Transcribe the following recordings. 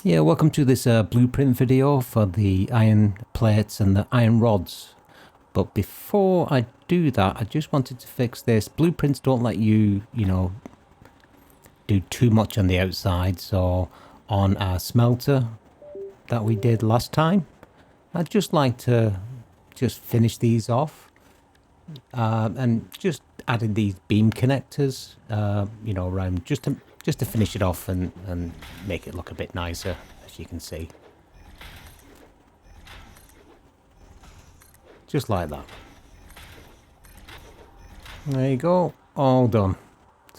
Yeah, welcome to this blueprint video for the iron plates and the iron rods. But before I do that, I just wanted to fix this. Blueprints don't let you, do too much on the outside. So on our smelter that we did last time, I'd just like to just finish these off. And just added these beam connectors, around just to finish it off and make it look a bit nicer, as you can see. Just like that. There you go, all done.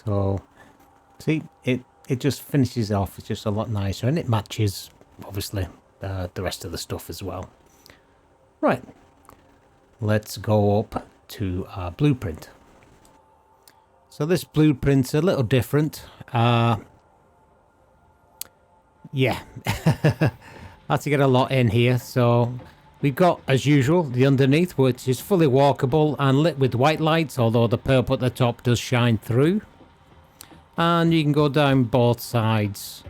So, see, it just finishes off. It's just a lot nicer, and it matches, obviously, the rest of the stuff as well. Right, let's go up to our blueprint. So this blueprint's a little different. Yeah, had to get a lot in here. So we've got, as usual, the underneath, which is fully walkable and lit with white lights, although the purple at the top does shine through. And you can go down both sides.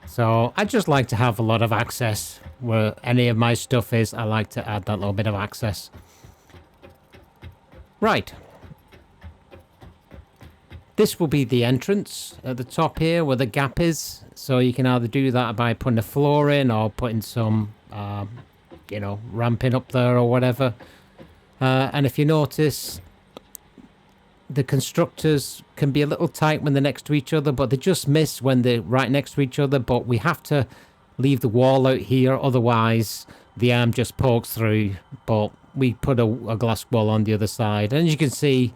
So I just like to have a lot of access where any of my stuff is. I like to add that little bit of access. Right. This will be the entrance at the top here where the gap is. So you can either do that by putting a floor in or putting some, ramping up there or whatever. And if you notice, the constructors can be a little tight when they're next to each other, but they just miss when they're right next to each other. But we have to leave the wall out here, otherwise the arm just pokes through. But we put a glass wall on the other side. And as you can see,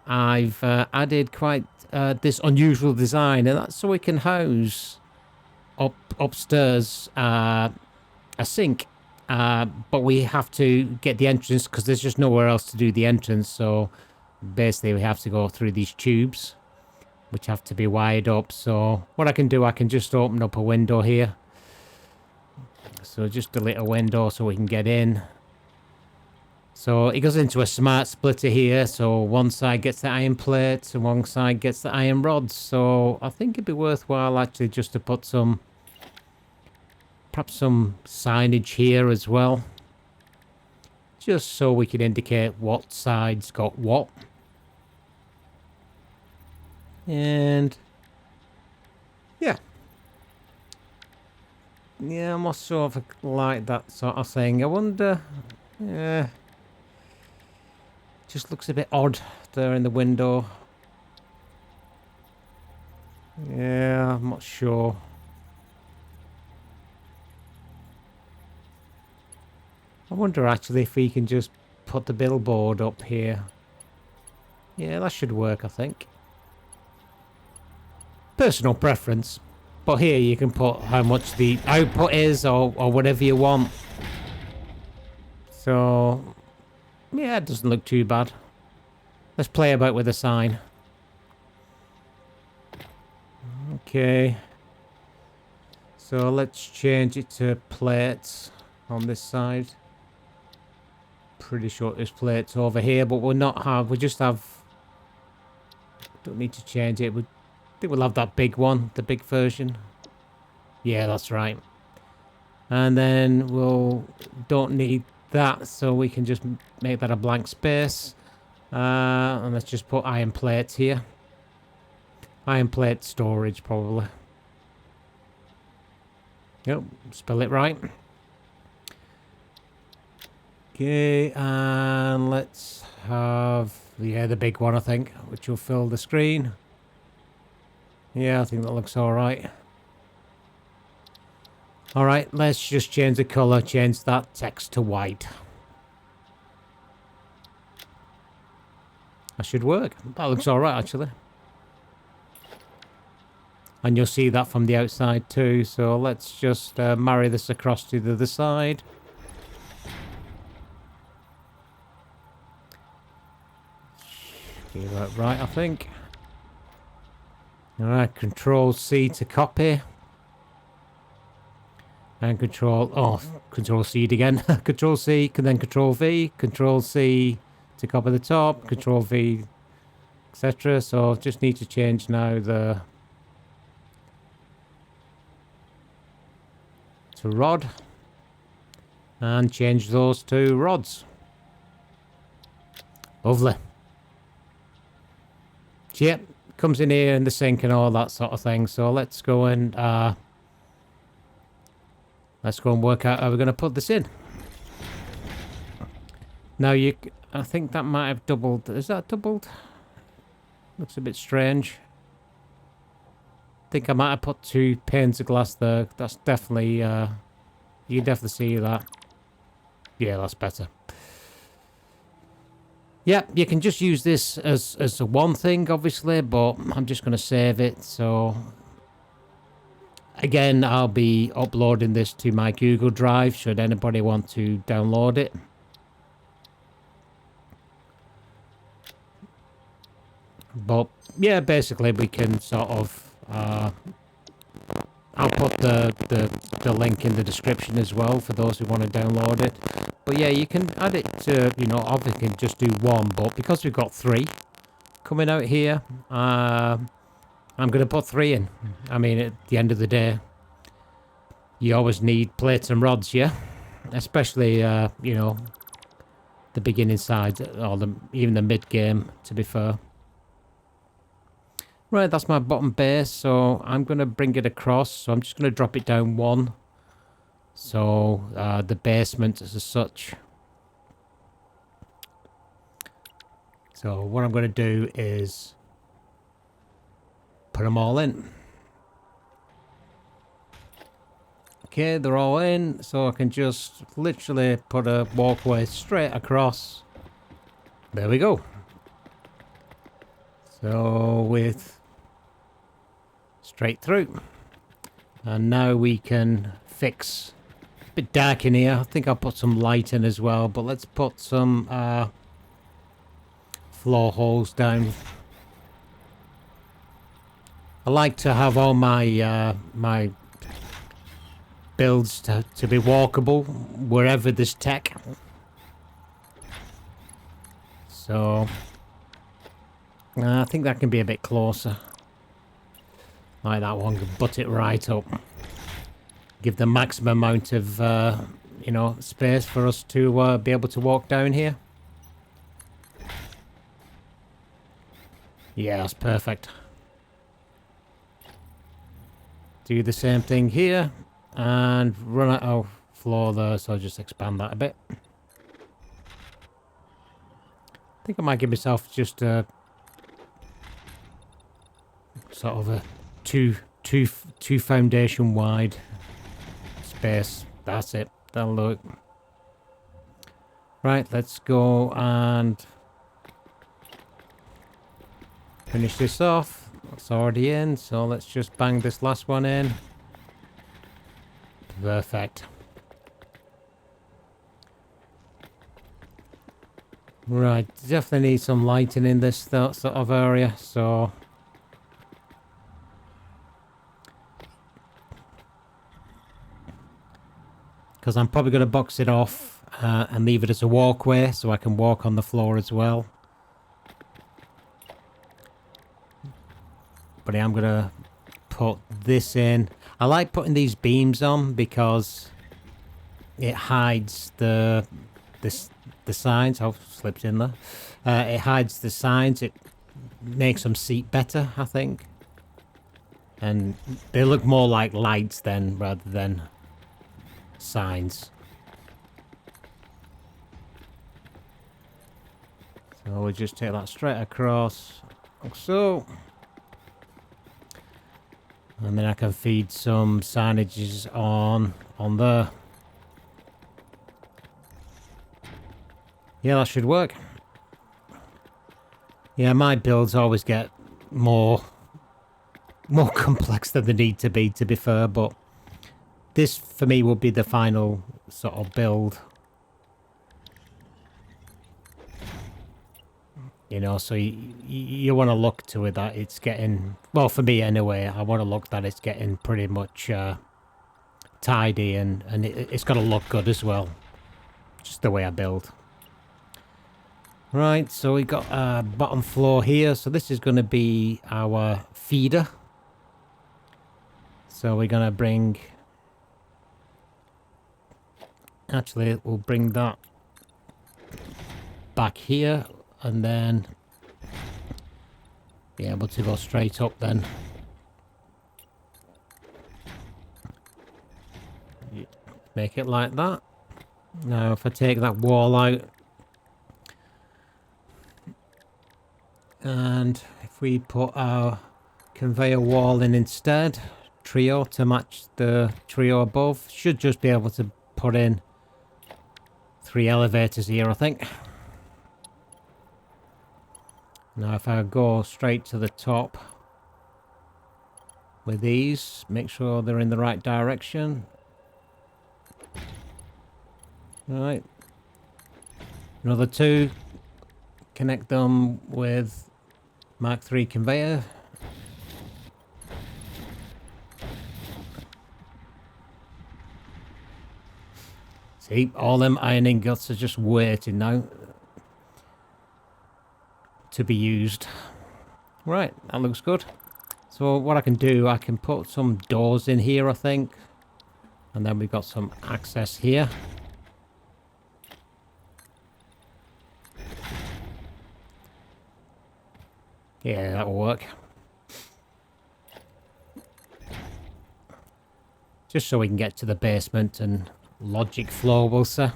I've added quite this unusual design, and that's so we can house upstairs a sink. But we have to get the entrance because there's just nowhere else to do the entrance. So basically we have to go through these tubes, which have to be wired up. So what I can do, I can just open up a window here. So just delete a window so we can get in. So it goes into a smart splitter here. So one side gets the iron plates and one side gets the iron rods. So I think it'd be worthwhile actually just to put perhaps some signage here as well. Just so we can indicate what side's got what. And yeah. Yeah, I'm not sure if I like that sort of thing. I wonder, yeah. Just looks a bit odd there in the window. Yeah, I'm not sure. I wonder actually if we can just put the billboard up here. Yeah, that should work, I think. Personal preference. But here you can put how much the output is or whatever you want. So yeah, it doesn't look too bad. Let's play about with the sign. Okay. So let's change it to plates on this side. Pretty sure there's plates over here, but we just have... Don't need to change it. I think we'll have that big one, the big version. Yeah, that's right. And then don't need that, so we can just make that a blank space. And let's just put iron plates here. Iron plate storage, probably. Yep, spell it right. Okay, and let's have the big one, I think, which will fill the screen. Yeah, I think that looks all right. All right, let's just change the color, change that text to white. That should work. That looks all right, actually. And you'll see that from the outside too. So let's just marry this across to the other side. Get that right, I think. All right, Control C to copy. And Control C again. Control C, and then Control V. Control C to copy the top. Control V, etc. So, I just need to change now the... to rod. And change those to rods. Lovely. So, yeah, comes in here in the sink and all that sort of thing. So let's go and work out how we're going to put this in. Now I think that might have doubled. Is that doubled? Looks a bit strange. I think I might have put 2 panes of glass there. That's definitely, you can definitely see that. Yeah, that's better. Yeah, you can just use this as one thing, obviously, but I'm just going to save it. So, again, I'll be uploading this to my Google Drive, should anybody want to download it. But, yeah, basically, we can sort of... I'll put the link in the description as well for those who want to download it. But yeah, you can add it to, you know, obviously you can just do 1, but because we've got 3 coming out here, I'm going to put 3 in. I mean, at the end of the day, you always need plates and rods, yeah? Especially, you know, the beginning side, or even the mid-game, to be fair. Right, that's my bottom base, so I'm going to bring it across. So I'm just going to drop it down 1. So the basement as such. So what I'm going to do is put them all in. Okay, they're all in, so I can just literally put a walkway straight across. There we go. So with straight through. And now we can fix. A bit dark in here. I think I'll put some light in as well, but let's put some floor holes down. I like to have all my my builds to be walkable wherever there's tech. So I think that can be a bit closer. Like that one, butt it right up. Give the maximum amount of, you know, space for us to be able to walk down here. Yeah, that's perfect. Do the same thing here. And run out of floor there, so I'll just expand that a bit. I think I might give myself just a sort of a two foundation wide space. That's it. That'll look right. Let's go and finish this off. It's already in, so let's just bang this last one in. Perfect. Right, definitely need some lighting in this sort of area, so because I'm probably going to box it off and leave it as a walkway so I can walk on the floor as well. But I am going to put this in. I like putting these beams on because it hides the signs. I've slipped in there. It hides the signs. It makes them seat better, I think. And they look more like lights then rather than signs. So we'll just take that straight across, like so. And then I can feed some signages on there. Yeah, that should work. Yeah, my builds always get more complex than they need to be fair, but this for me will be the final sort of build. You know, so you want to look to it that it's getting, well, for me anyway, I want to look that it's getting pretty much tidy and it's got to look good as well. Just the way I build. Right, so we got bottom floor here. So this is going to be our feeder. So we're going to bring Actually, we'll bring that back here and then be able to go straight up then. Make it like that. Now if I take that wall out and if we put our conveyor wall in instead, trio to match the trio above, should just be able to put in 3 elevators here, I think. Now if I go straight to the top with these, make sure they're in the right direction. Right, another 2, connect them with Mark 3 conveyor. See, all them iron ingots are just waiting now to be used. Right, that looks good. So what I can do, I can put some doors in here, I think, and then we've got some access here. Yeah, that'll work. Just so we can get to the basement and logic flow, we'll say.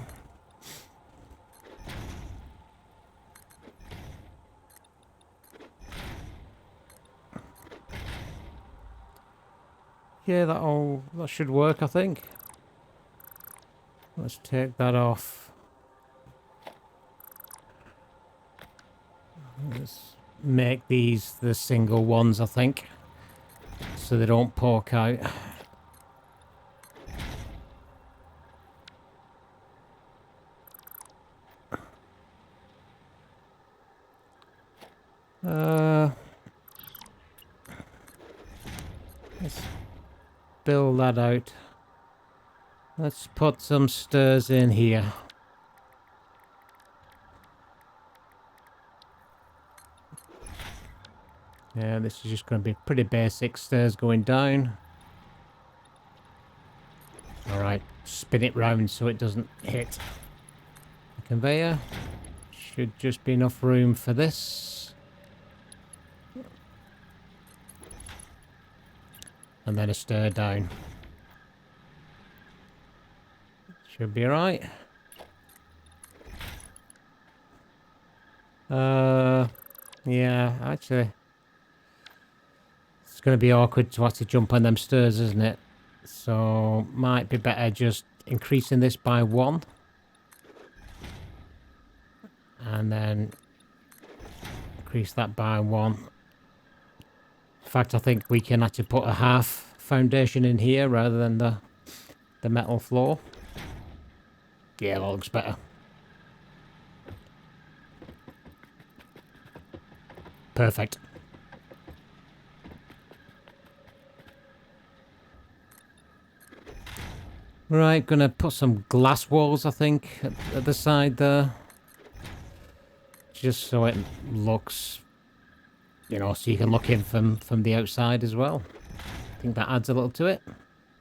Yeah, that should work, I think. Let's take that off. Let's make these the single ones, I think, so they don't poke out. Let's build that out. Let's put some stairs in here. Yeah, this is just going to be pretty basic stairs going down. Alright, spin it round so it doesn't hit the conveyor. Should just be enough room for this. And then a stair down. Should be alright. Yeah, actually, it's going to be awkward to have to jump on them stairs, isn't it? So, might be better just increasing this by 1. And then increase that by 1. In fact, I think we can actually put a half foundation in here rather than the metal floor. Yeah, that looks better. Perfect. Right, gonna put some glass walls, I think, at the side there. Just so it looks, you know, so you can look in from the outside as well. I think that adds a little to it.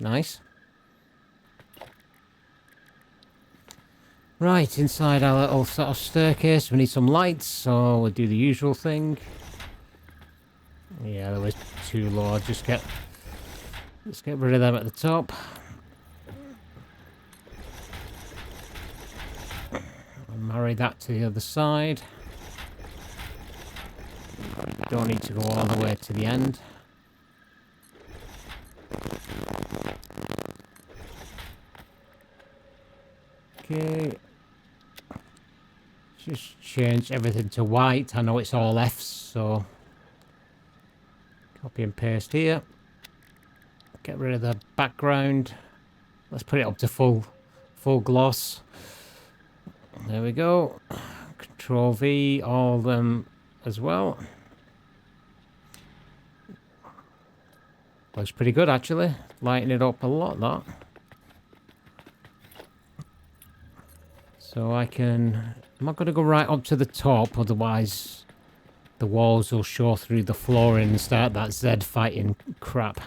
Nice. Right, inside our little sort of staircase, we need some lights, so we'll do the usual thing. Yeah, there was too low. Let's get rid of them at the top. I'll marry that to the other side. Don't need to go all the way to the end. Okay. Just change everything to white. I know it's all F's, so copy and paste here. Get rid of the background. Let's put it up to full gloss. There we go. Control V, all of them as well. Looks pretty good actually. Lighten it up a lot, that. So I can... I'm not going to go right up to the top, otherwise the walls will show through the flooring and start that Z fighting crap.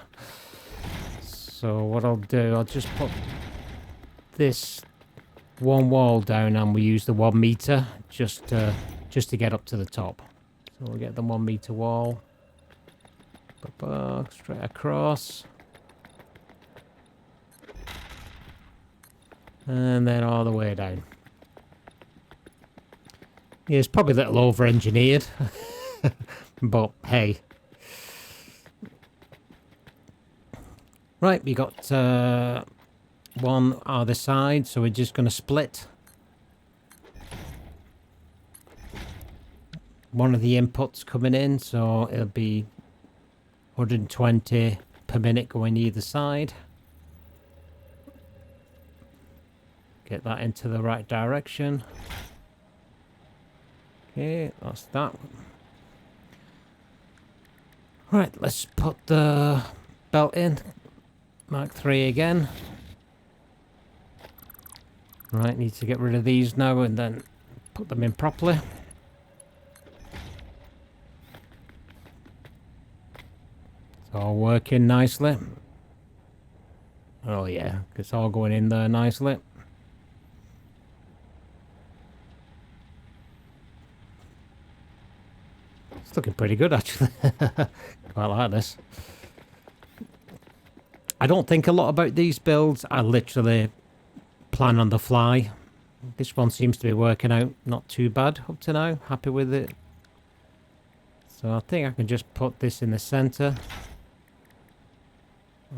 So what I'll do, I'll just put this one wall down, and we use the 1 meter just to get up to the top. So we'll get the 1 meter wall. Straight across. And then all the way down. Yeah, it's probably a little over-engineered. But, hey. Right, we got one other side, so we're just going to split. One of the inputs coming in, so it'll be 120 per minute going either side. Get that into the right direction. Okay, that's that. Right, let's put the belt in. Mark 3 again. Right, need to get rid of these now and then put them in properly. It's all working nicely. Oh yeah, it's all going in there nicely. It's looking pretty good actually. Quite like this. I don't think a lot about these builds. I literally plan on the fly. This one seems to be working out not too bad up to now. Happy with it. So I think I can just put this in the center.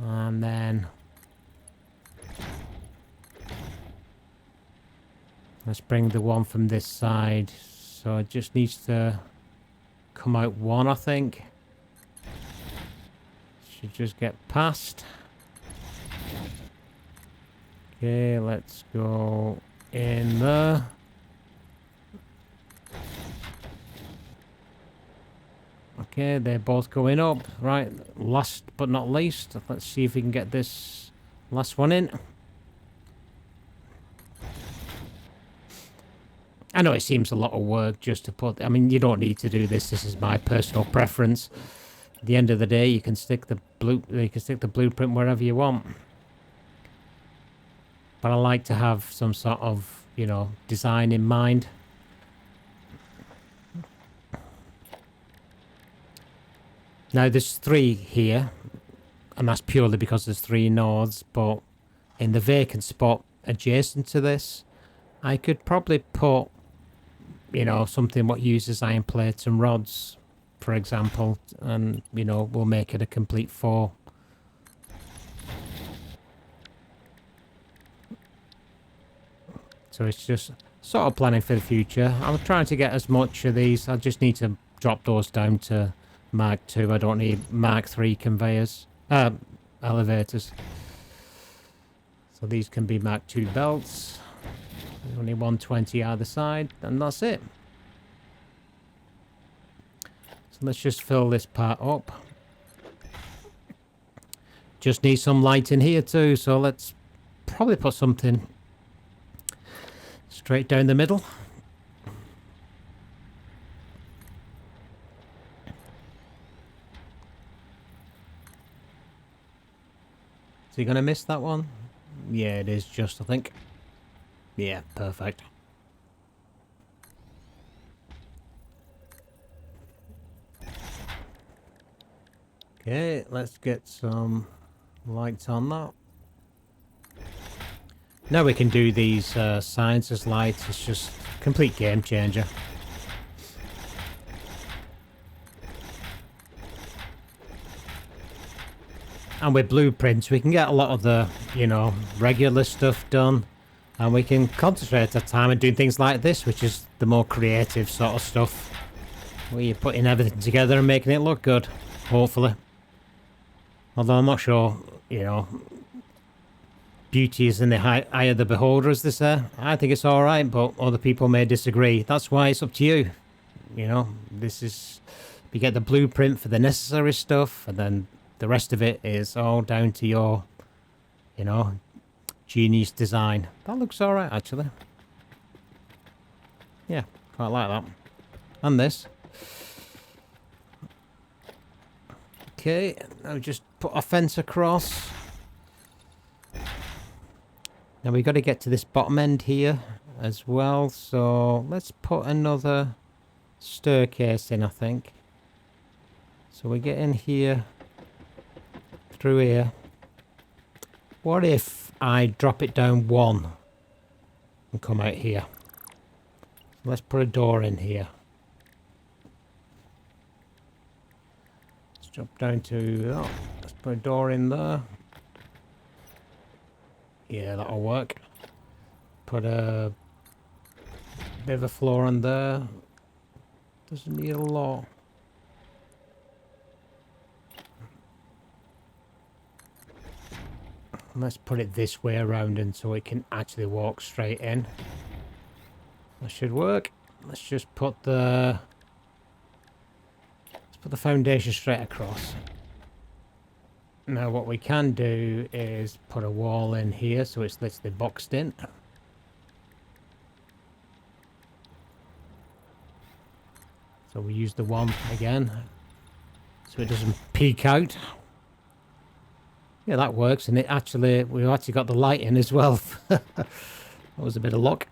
And then let's bring the one from this side. So it just needs to come out one, I think. Should just get past. Okay, let's go in there. Okay, they're both going up. Right, last but not least, let's see if we can get this last one in. I know it seems a lot of work just to put... I mean, you don't need to do this. This is my personal preference. At the end of the day, you can stick the blueprint wherever you want. But I like to have some sort of, you know, design in mind. Now, there's 3 here, and that's purely because there's 3 nodes, but in the vacant spot adjacent to this, I could probably put, you know, something what uses iron plates and rods, for example, and, you know, we'll make it a complete 4. So it's just sort of planning for the future. I'm trying to get as much of these. I just need to drop those down to Mark 2. I don't need Mark 3 conveyors, elevators. So these can be Mark 2 belts. There's only 120 either side, and that's it. So let's just fill this part up. Just need some light in here too, so let's probably put something straight down the middle. Is he going to miss that one? Yeah, it is just, I think. Yeah, perfect. Okay, let's get some lights on that. Now we can do these signs as lights. It's just a complete game changer. And with blueprints, we can get a lot of the, you know, regular stuff done. And we can concentrate our time on doing things like this, which is the more creative sort of stuff. Where you're putting everything together and making it look good, hopefully. Although I'm not sure, you know, beauty is in the eye of the beholder, as they say. I think it's alright, but other people may disagree. That's why it's up to you. You know, this is... You get the blueprint for the necessary stuff, and then the rest of it is all down to your, you know, genius design. That looks alright, actually. Yeah, quite like that. And this. Okay, now just put a fence across. Now we got to get to this bottom end here as well. So let's put another staircase in, I think. So we get in here, through here. What if I drop it down one and come out here? So let's put a door in here. Let's drop down to, oh, let's put a door in there. Yeah, that'll work. Put a bit of a floor on there. Doesn't need a lot. Let's put it this way around and so it can actually walk straight in. That should work. Let's just put the foundation straight across. Now what we can do is put a wall in here so it's literally boxed in. So we use the one again so it doesn't peek out. Yeah, that works, and we've actually got the light in as well. That was a bit of luck.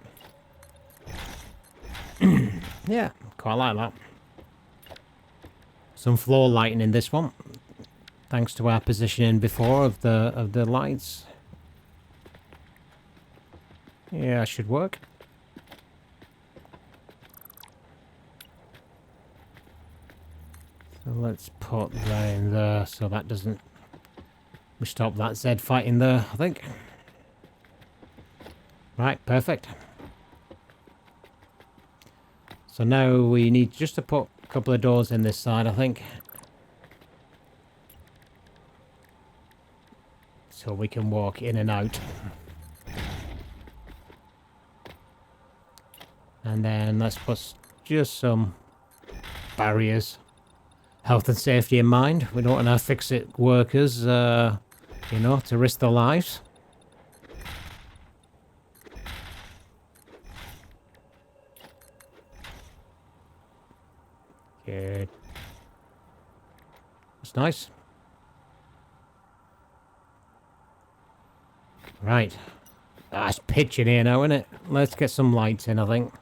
Yeah, quite like that. Some floor lighting in this one, thanks to our positioning before of the lights. Yeah, should work. So let's put that in there so that doesn't... We stop that Z fighting there, I think. Right, perfect. So now we need just to put a couple of doors in this side, I think. So we can walk in and out. And then let's put just some barriers. Health and safety in mind. We don't want our fix-it workers, you know, to risk their lives. Good. That's nice. Right. That's pitch in here now, isn't it? Let's get some lights in, I think.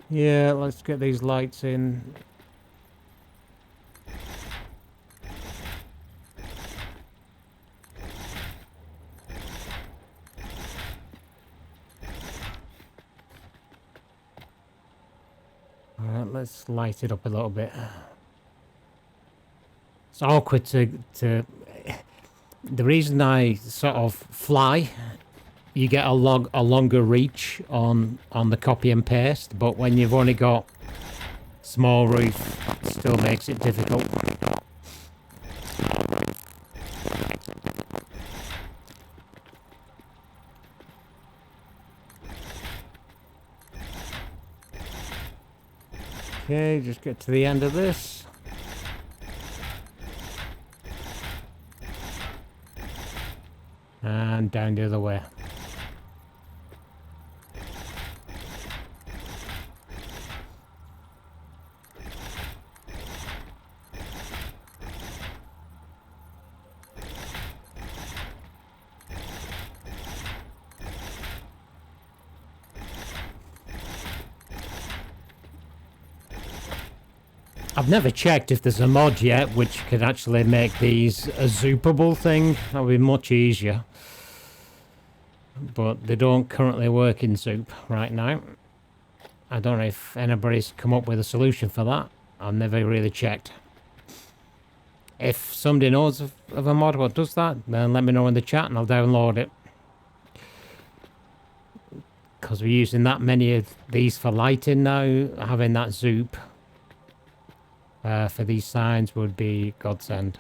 Yeah, let's get these lights in. Alright, let's light it up a little bit. It's awkward to... The reason I sort of fly, you get a longer reach on the copy and paste, but when you've only got small roof, it still makes it difficult. Okay, just get to the end of this. And down the other way. I've never checked if there's a mod yet which could actually make these a zoopable thing. That would be much easier. But they don't currently work in Zoop right now. I don't know if anybody's come up with a solution for that. I've never really checked. If somebody knows of a mod what does that, then let me know in the chat and I'll download it. Because we're using that many of these for lighting now, having that Zoop for these signs would be godsend.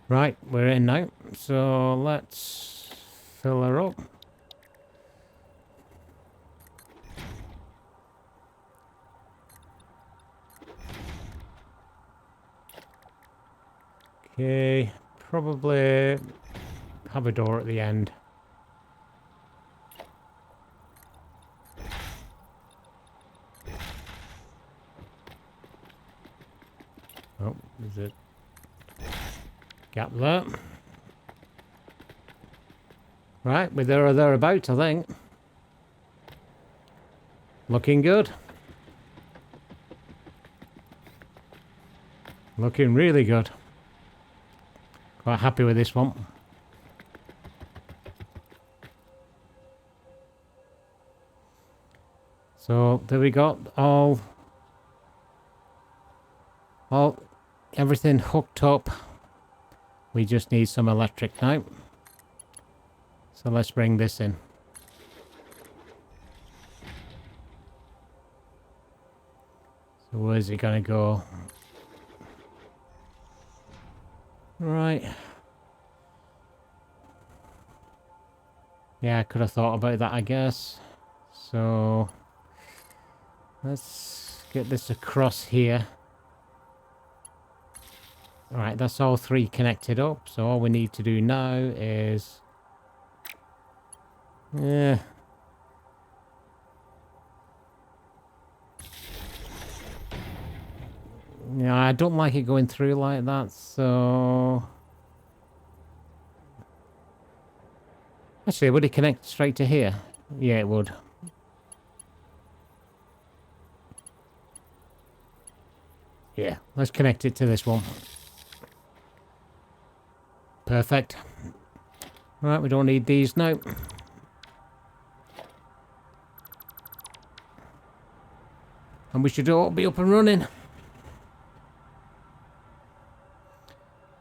Right, we're in now, so let's fill her up. Okay, probably have a door at the end. Oh, there's a gap there. Right, we're there or thereabouts, I think. Looking good. Looking really good. Quite happy with this one. So there we got everything hooked up. We just need some electric now. So let's bring this in. So where's it gonna go? Right. Yeah, I could have thought about that, I guess. So let's get this across here. Alright, that's all three connected up. So all we need to do now is... Yeah. Yeah, I don't like it going through like that, so... Actually, would it connect straight to here? Yeah, it would. Yeah, let's connect it to this one. Perfect. Right, we don't need these now. And we should all be up and running.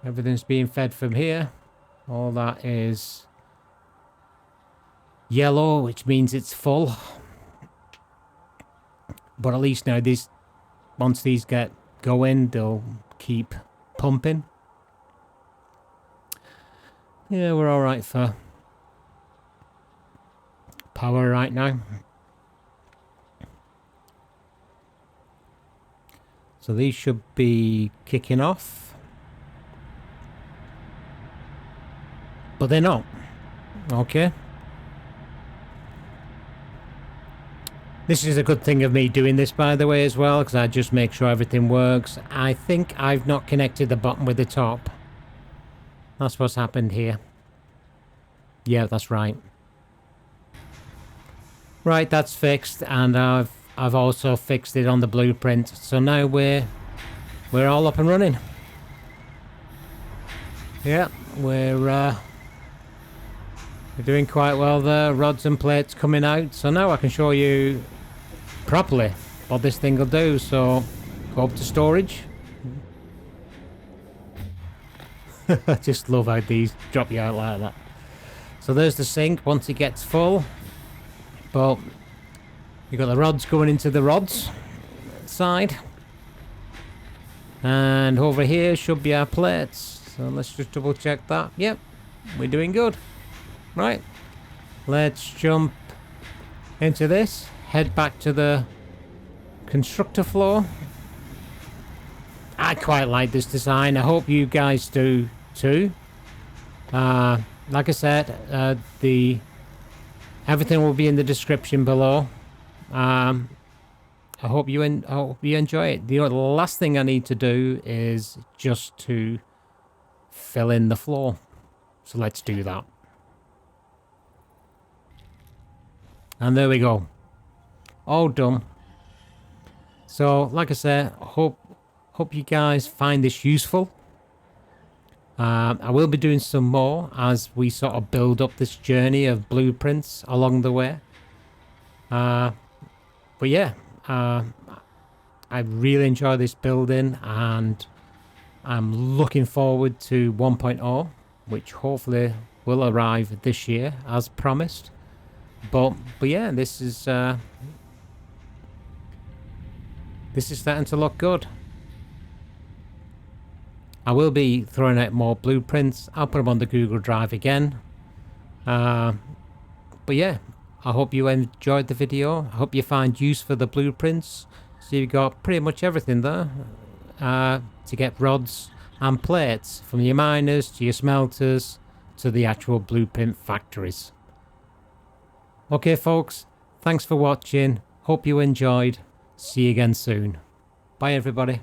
Everything's being fed from here. All that is yellow, which means it's full. But at least now once these get going, they'll keep pumping. Yeah, we're all right for power right now. So these should be kicking off. But they're not. Okay. This is a good thing of me doing this, by the way, as well, because I just make sure everything works. I think I've not connected the bottom with the top. That's what's happened here. Yeah, that's right. Right, that's fixed, and I've also fixed it on the blueprint. So now we're all up and running. Yeah, we're doing quite well there. Rods and plates coming out. So now I can show you properly what this thing will do. So go up to storage. I just love how these drop you out like that. So there's the sink once it gets full. But you've got the rods going into the rods side. And over here should be our plates. So let's just double check that. Yep, we're doing good. Right, let's jump into this, head back to the constructor floor. I quite like this design. I hope you guys do too. Like I said, everything will be in the description below. I hope you enjoy it. The last thing I need to do is just to fill in the floor. So let's do that. And there we go. All done. So, like I said, hope you guys find this useful. I will be doing some more as we sort of build up this journey of blueprints along the way. But yeah, I really enjoy this building, and I'm looking forward to 1.0, which hopefully will arrive this year as promised. But yeah, this is starting to look good. I will be throwing out more blueprints. I'll put them on the Google Drive again. But yeah, I hope you enjoyed the video. I hope you find use for the blueprints. So you've got pretty much everything there to get rods, and plates from your miners to your smelters to the actual blueprint factories. Okay folks, thanks for watching, hope you enjoyed, see you again soon. Bye everybody.